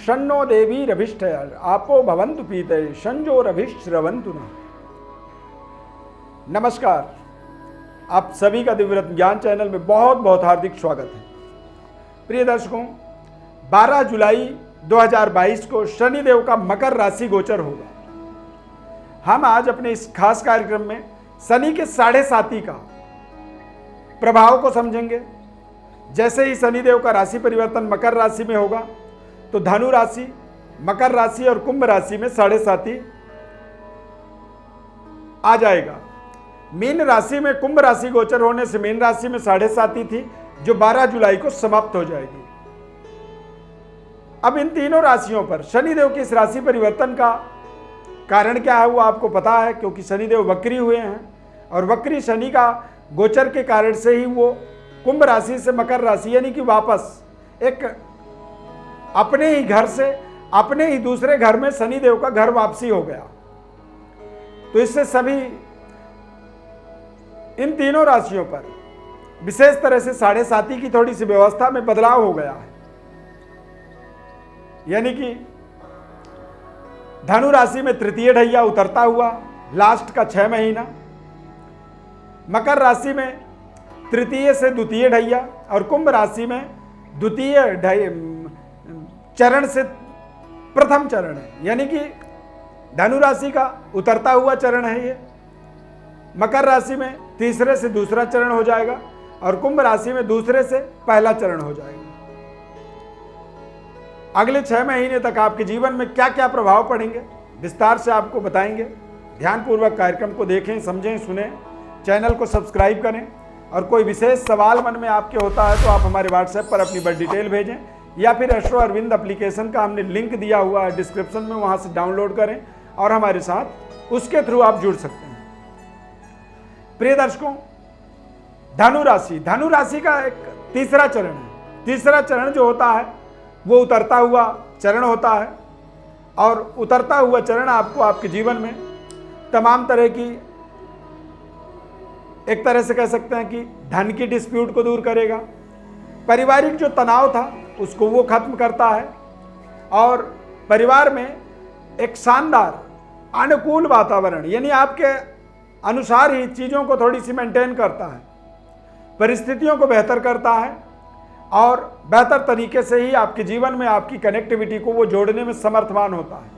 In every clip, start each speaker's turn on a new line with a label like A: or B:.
A: शन्नो देवी रभिष्ठयर आपो भवन्तु पीतये संजोरभिश्रवन्तु न। नमस्कार, आप सभी का दिव्यरत्न ज्ञान चैनल में बहुत बहुत हार्दिक स्वागत है। प्रिय दर्शकों, 12 जुलाई 2022 को शनिदेव का मकर राशि गोचर होगा। हम आज अपने इस खास कार्यक्रम में शनि के 7.5 का प्रभाव को समझेंगे। जैसे ही शनिदेव का राशि परिवर्तन मकर राशि में होगा तो धनु राशि, मकर राशि और कुंभ राशि में 7.5 आ जाएगा। मीन राशि में कुंभ राशि गोचर होने से मीन राशि में 7.5 थी, जो 12 जुलाई को समाप्त हो जाएगी। अब इन तीनों राशियों पर शनिदेव के इस राशि परिवर्तन का कारण क्या है वो आपको पता है, क्योंकि शनिदेव वक्री हुए हैं और वक्री शनि का गोचर के कारण से ही वो कुंभ राशि से मकर राशि यानी कि वापस एक अपने ही घर से अपने ही दूसरे घर में शनिदेव का घर वापसी हो गया। तो इससे सभी इन तीनों राशियों पर विशेष तरह से 7.5 की थोड़ी सी व्यवस्था में बदलाव हो गया है। यानी कि धनु राशि में तृतीय ढैया उतरता हुआ लास्ट का 6 महीना, मकर राशि में तृतीय से द्वितीय ढैया और कुंभ राशि में द्वितीय चरण से प्रथम चरण है। यानी कि धनु राशि का उतरता हुआ चरण है ये, मकर राशि में तीसरे से दूसरा चरण हो जाएगा और कुंभ राशि में दूसरे से पहला चरण हो जाएगा। अगले 6 महीने तक आपके जीवन में क्या क्या प्रभाव पड़ेंगे विस्तार से आपको बताएंगे। ध्यानपूर्वक कार्यक्रम को देखें, समझें, सुनें, चैनल को सब्सक्राइब करें और कोई विशेष सवाल मन में आपके होता है तो आप हमारे व्हाट्सएप पर अपनी बड़ी डिटेल भेजें या फिर एस्ट्रो अरविंद एप्लीकेशन का हमने लिंक दिया हुआ है डिस्क्रिप्शन में, वहां से डाउनलोड करें और हमारे साथ उसके थ्रू आप जुड़ सकते हैं। प्रिय दर्शकों, धनु राशि का एक तीसरा चरण है। तीसरा चरण जो होता है वो उतरता हुआ चरण होता है और उतरता हुआ चरण आपको आपके जीवन में तमाम तरह की, एक तरह से कह सकते हैं कि धन की डिस्प्यूट को दूर करेगा, पारिवारिक जो तनाव था उसको वो खत्म करता है और परिवार में एक शानदार अनुकूल वातावरण यानी आपके अनुसार ही चीज़ों को थोड़ी सी मेंटेन करता है, परिस्थितियों को बेहतर करता है और बेहतर तरीके से ही आपके जीवन में आपकी कनेक्टिविटी को वो जोड़ने में समर्थवान होता है।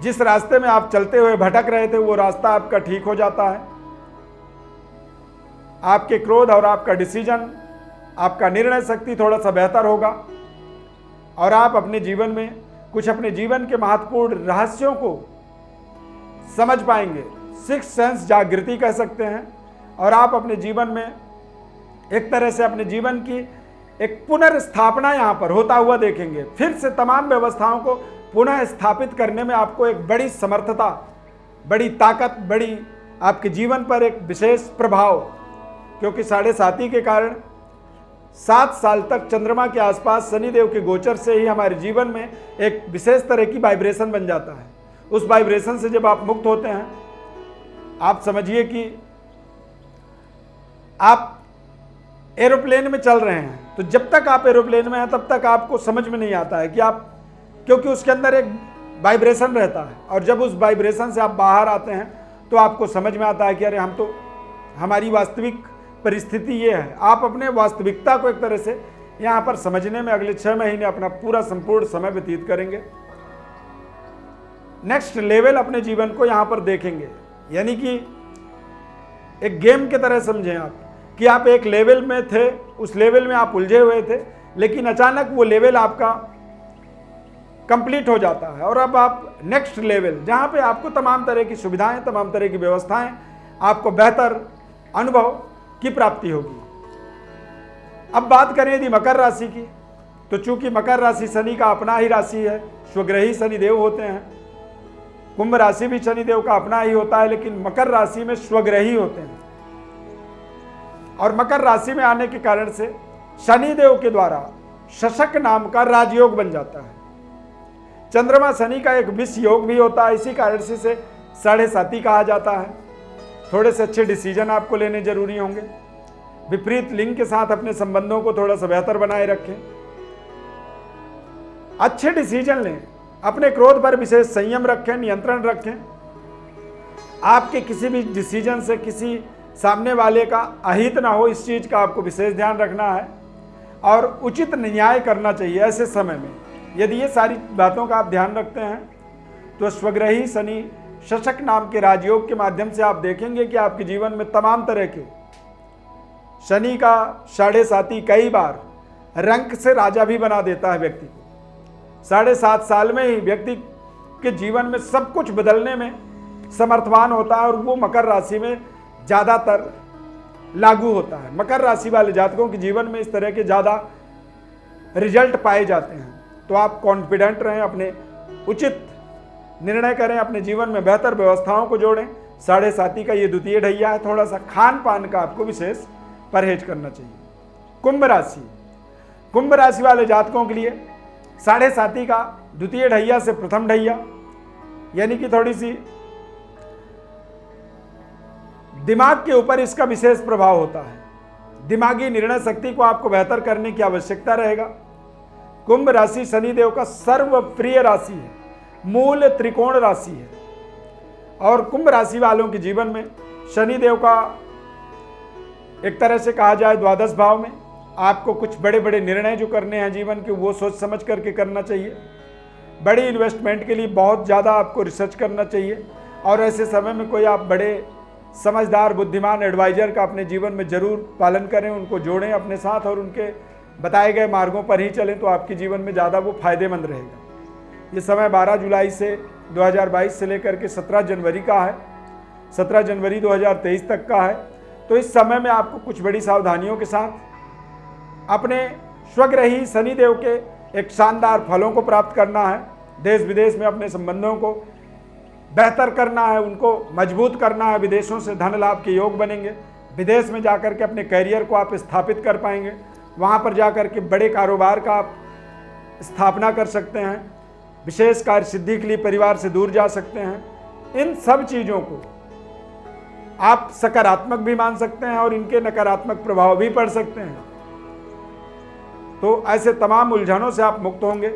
A: जिस रास्ते में आप चलते हुए भटक रहे थे वो रास्ता आपका ठीक हो जाता है। आपके क्रोध और आपका डिसीजन, आपका निर्णय शक्ति थोड़ा सा बेहतर होगा और आप अपने जीवन में कुछ अपने जीवन के महत्वपूर्ण रहस्यों को समझ पाएंगे। सिक्स्थ सेंस जागृति कह सकते हैं और आप अपने जीवन में एक तरह से अपने जीवन की एक पुनर्स्थापना यहाँ पर होता हुआ देखेंगे। फिर से तमाम व्यवस्थाओं को पुनः स्थापित करने में आपको एक बड़ी समर्थता, बड़ी ताकत, बड़ी आपके जीवन पर एक विशेष प्रभाव, क्योंकि 7.5 के कारण 7 साल तक चंद्रमा के आसपास शनिदेव के गोचर से ही हमारे जीवन में एक विशेष तरह की वाइब्रेशन बन जाता है। उस वाइब्रेशन से जब आप मुक्त होते हैं, आप समझिए कि आप एरोप्लेन में चल रहे हैं, तो जब तक आप एरोप्लेन में हैं तब तक आपको समझ में नहीं आता है कि आप, क्योंकि उसके अंदर एक वाइब्रेशन रहता है और जब उस वाइब्रेशन से आप बाहर आते हैं तो आपको समझ में आता है कि अरे हम तो, हमारी वास्तविक परिस्थिति ये है। आप अपने वास्तविकता को एक तरह से यहाँ पर समझने में अगले 6 महीने अपना पूरा संपूर्ण समय व्यतीत करेंगे। नेक्स्ट लेवल अपने जीवन को यहाँ पर देखेंगे, यानी कि एक गेम की तरह समझें आप कि आप एक लेवल में थे, उस लेवल में आप उलझे हुए थे, लेकिन अचानक वो लेवल आपका कंप्लीट हो जाता है और अब आप नेक्स्ट लेवल, जहाँ पे आपको तमाम तरह की सुविधाएं, तमाम तरह की व्यवस्थाएं, आपको बेहतर अनुभव की प्राप्ति होगी। अब बात करें यदि मकर राशि की, तो चूंकि मकर राशि शनि का अपना ही राशि है, स्वग्रही शनिदेव होते हैं। कुंभ राशि भी शनिदेव का अपना ही होता है, लेकिन मकर राशि में स्वग्रही होते हैं और मकर राशि में आने के कारण से शनिदेव के द्वारा शशक नाम का राजयोग बन जाता है। चंद्रमा शनि का एक विष योग भी होता है, इसी कारण से 7.5 कहा जाता है। थोड़े से अच्छे डिसीजन आपको लेने जरूरी होंगे। विपरीत लिंग के साथ अपने संबंधों को थोड़ा सा बेहतर बनाए रखें। अच्छे डिसीजन लें, अपने क्रोध पर विशेष संयम रखें, नियंत्रण रखें। आपके किसी भी डिसीजन से किसी सामने वाले का अहित ना हो, इस चीज़ का आपको विशेष ध्यान रखना है और उचित न्याय करना चाहिए ऐसे समय में। यदि ये सारी बातों का आप ध्यान रखते हैं तो स्वग्रही शनि शशक नाम के राजयोग के माध्यम से आप देखेंगे कि आपके जीवन में तमाम तरह के शनि का 7.5 कई बार रंक से राजा भी बना देता है व्यक्ति को। 7.5 साल में ही व्यक्ति के जीवन में सब कुछ बदलने में समर्थवान होता है और वो मकर राशि में ज़्यादातर लागू होता है। मकर राशि वाले जातकों के जीवन में इस तरह के ज़्यादा रिजल्ट पाए जाते हैं। तो आप कॉन्फिडेंट रहें, अपने उचित निर्णय करें, अपने जीवन में बेहतर व्यवस्थाओं को जोड़ें। 7.5 का ये द्वितीय ढैया है, थोड़ा सा खान पान का आपको विशेष परहेज करना चाहिए। कुंभ राशि, कुंभ राशि वाले जातकों के लिए 7.5 का द्वितीय ढैया से प्रथम ढैया, यानी कि थोड़ी सी दिमाग के ऊपर इसका विशेष प्रभाव होता है। दिमागी निर्णय शक्ति को आपको बेहतर करने की आवश्यकता रहेगा। कुंभ राशि शनिदेव का सर्वप्रिय राशि है, मूल त्रिकोण राशि है और कुंभ राशि वालों के जीवन में शनिदेव का एक तरह से कहा जाए द्वादश भाव में आपको कुछ बड़े बड़े निर्णय जो करने हैं जीवन के, वो सोच समझ करके करना चाहिए। बड़ी इन्वेस्टमेंट के लिए बहुत ज़्यादा आपको रिसर्च करना चाहिए और ऐसे समय में कोई आप बड़े समझदार बुद्धिमान एडवाइजर का अपने जीवन में जरूर पालन करें, उनको जोड़ें अपने साथ और उनके बताए गए मार्गों पर ही चलें तो आपके जीवन में ज़्यादा वो फायदेमंद रहेगा। ये समय 12 जुलाई से 2022 से लेकर के 17 जनवरी का है, 17 जनवरी 2023 तक का है। तो इस समय में आपको कुछ बड़ी सावधानियों के साथ अपने स्वग्रही शनिदेव के एक शानदार फलों को प्राप्त करना है। देश विदेश में अपने संबंधों को बेहतर करना है, उनको मजबूत करना है। विदेशों से धन लाभ के योग बनेंगे। विदेश में जाकर के अपने करियर को आप स्थापित कर पाएंगे। वहाँ पर जाकर के बड़े कारोबार का आप स्थापना कर सकते हैं। विशेष कार्य सिद्धि के लिए परिवार से दूर जा सकते हैं। इन सब चीज़ों को आप सकारात्मक भी मान सकते हैं और इनके नकारात्मक प्रभाव भी पड़ सकते हैं। तो ऐसे तमाम उलझनों से आप मुक्त होंगे।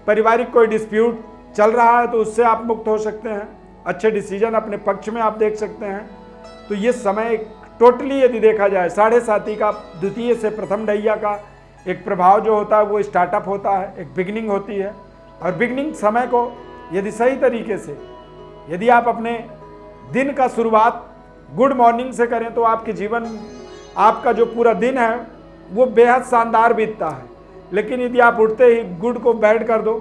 A: पारिवारिक कोई डिस्प्यूट चल रहा है तो उससे आप मुक्त हो सकते हैं। अच्छे डिसीजन अपने पक्ष में आप देख सकते हैं। तो ये समय टोटली यदि देखा जाए 7.5 का द्वितीय से प्रथम ढैया का एक प्रभाव जो होता है वो स्टार्टअप होता है, एक बिगनिंग होती है। और बिगनिंग समय को यदि सही तरीके से यदि आप अपने दिन का शुरुआत गुड मॉर्निंग से करें तो आपके जीवन आपका जो पूरा दिन है वो बेहद शानदार बीतता है। लेकिन यदि आप उठते ही गुड को बैड कर दो,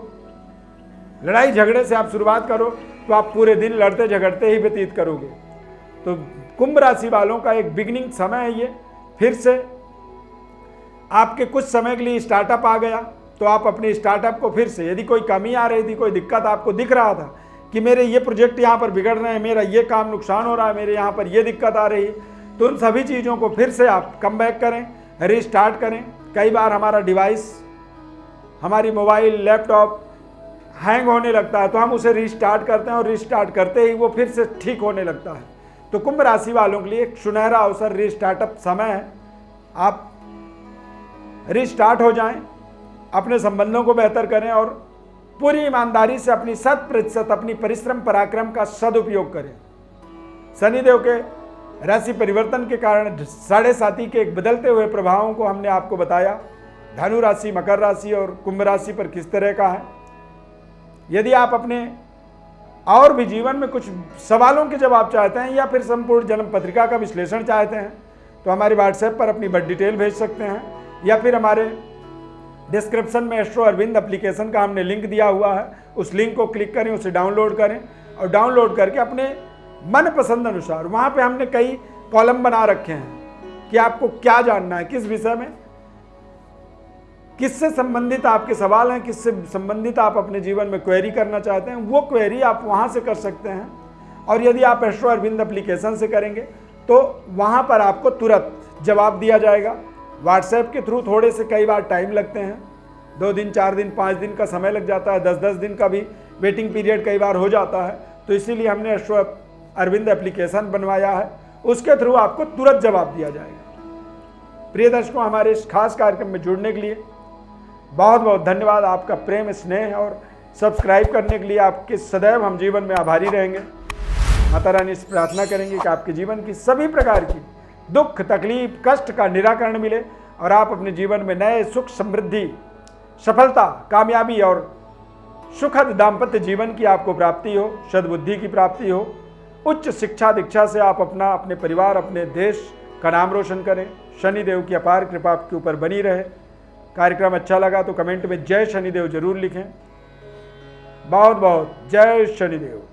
A: लड़ाई झगड़े से आप शुरुआत करो तो आप पूरे दिन लड़ते झगड़ते ही व्यतीत करोगे। तो कुंभ राशि वालों का एक बिगनिंग समय है ये। फिर से आपके कुछ समय के लिए स्टार्टअप आ गया तो आप अपने स्टार्टअप को फिर से, यदि कोई कमी आ रही थी, कोई दिक्कत आपको दिख रहा था कि मेरे ये प्रोजेक्ट यहाँ पर बिगड़ रहे हैं, मेरा ये काम नुकसान हो रहा है, मेरे यहाँ पर ये दिक्कत आ रही है, तो उन सभी चीज़ों को फिर से आप कम बैक करें, रीस्टार्ट करें। कई बार हमारा डिवाइस, हमारी मोबाइल, लैपटॉप हैंग होने लगता है तो हम उसे रीस्टार्ट करते हैं और रीस्टार्ट करते ही वो फिर से ठीक होने लगता है। तो कुंभ राशि वालों के लिए एक सुनहरा अवसर, रीस्टार्टअप समय है। आप रीस्टार्ट हो जाएं, अपने संबंधों को बेहतर करें और पूरी ईमानदारी से अपनी 100% अपनी परिश्रम पराक्रम का सदुपयोग करें। शनिदेव के राशि परिवर्तन के कारण 7.5 के एक बदलते हुए प्रभावों को हमने आपको बताया। धनु राशि, मकर राशि और कुंभ राशि पर किस तरह का है। यदि आप अपने और भी जीवन में कुछ सवालों के जवाब चाहते हैं या फिर संपूर्ण जन्म पत्रिका का विश्लेषण चाहते हैं तो हमारे व्हाट्सएप पर अपनी बड़ी डिटेल भेज सकते हैं या फिर हमारे डिस्क्रिप्शन में एस्ट्रो अरविंद एप्लीकेशन का हमने लिंक दिया हुआ है, उस लिंक को क्लिक करें, उसे डाउनलोड करें और डाउनलोड करके अपने मनपसंद अनुसार, वहाँ पे हमने कई कॉलम बना रखे हैं कि आपको क्या जानना है, किस विषय में, किससे संबंधित आपके सवाल हैं, किससे संबंधित आप अपने जीवन में क्वेरी करना चाहते हैं, वो क्वेरी आप वहाँ से कर सकते हैं। और यदि आप एस्ट्रो अरविंद एप्लीकेशन से करेंगे तो वहाँ पर आपको तुरंत जवाब दिया जाएगा। व्हाट्सएप के थ्रू थोड़े से कई बार टाइम लगते हैं, 2 दिन, 4 दिन, 5 दिन का समय लग जाता है, 10-10 दिन का भी वेटिंग पीरियड कई बार हो जाता है। तो इसीलिए हमने एस्ट्रो अरविंद एप्लीकेशन बनवाया है, उसके थ्रू आपको तुरंत जवाब दिया जाएगा। प्रिय दर्शकों, हमारे इस खास कार्यक्रम में जुड़ने के लिए बहुत बहुत धन्यवाद, आपका प्रेम स्नेह और सब्सक्राइब करने के लिए आपके सदैव हम जीवन में आभारी रहेंगे। माता रानी से प्रार्थना करेंगे कि आपके जीवन की सभी प्रकार की दुख तकलीफ कष्ट का निराकरण मिले और आप अपने जीवन में नए सुख समृद्धि सफलता कामयाबी और सुखद दाम्पत्य जीवन की आपको प्राप्ति हो, सद्बुद्धि की प्राप्ति हो, उच्च शिक्षा दीक्षा से आप अपने परिवार अपने देश का नाम रोशन करें। शनिदेव की अपार कृपा आपके ऊपर बनी रहे। कार्यक्रम अच्छा लगा तो कमेंट में जय शनिदेव जरूर लिखें। बहुत बहुत जय शनिदेव।